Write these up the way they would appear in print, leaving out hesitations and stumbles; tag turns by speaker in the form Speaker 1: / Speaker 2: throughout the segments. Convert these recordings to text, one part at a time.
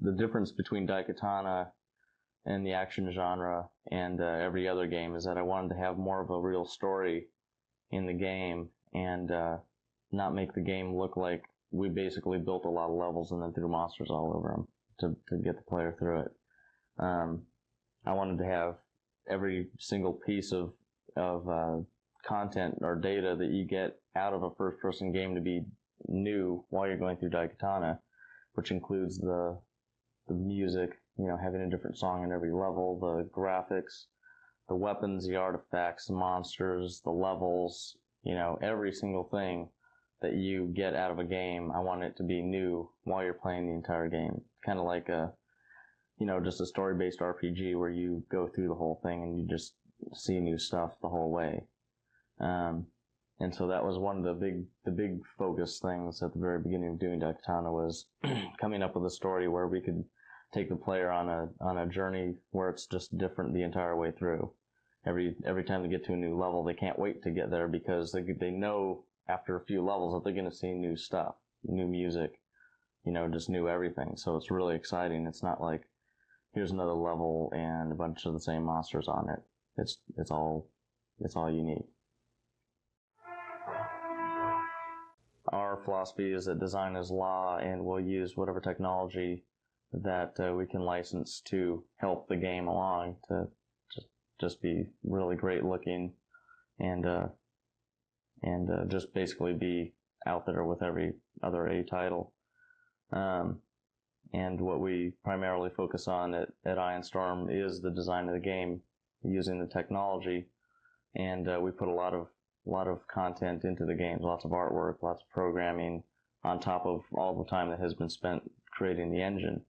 Speaker 1: the difference between Daikatana and the action genre and every other game is that I wanted to have more of a real story in the game and not make the game look like we basically built a lot of levels and then threw monsters all over them to get the player through it. I wanted to have every single piece of content or data that you get out of a first-person game to be new while you're going through Daikatana, which includes the music, having a different song in every level, the graphics, the weapons, the artifacts, the monsters, the levels, every single thing that you get out of a game, I want it to be new while you're playing the entire game. Kind of like just a story-based RPG where you go through the whole thing and you just see new stuff the whole way. And so that was one of the big focus things at the very beginning of doing Daikatana was coming up with a story where we could take the player on a journey where it's just different the entire way through. Every time they get to a new level, they can't wait to get there because they know after a few levels that they're going to see new stuff, new music, just new everything. So it's really exciting. It's not like here's another level and a bunch of the same monsters on it. It's all unique. Our philosophy is that design is law, and we'll use whatever technology that we can license to help the game along to just be really great looking and just basically be out there with every other A title. And what we primarily focus on at Iron Storm is the design of the game using the technology, and we put a lot of content into the game, lots of artwork, lots of programming on top of all the time that has been spent creating the engine.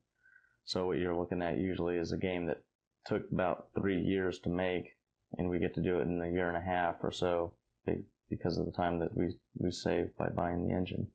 Speaker 1: So what you're looking at usually is a game that took about 3 years to make, and we get to do it in a year and a half or so because of the time that we saved by buying the engine.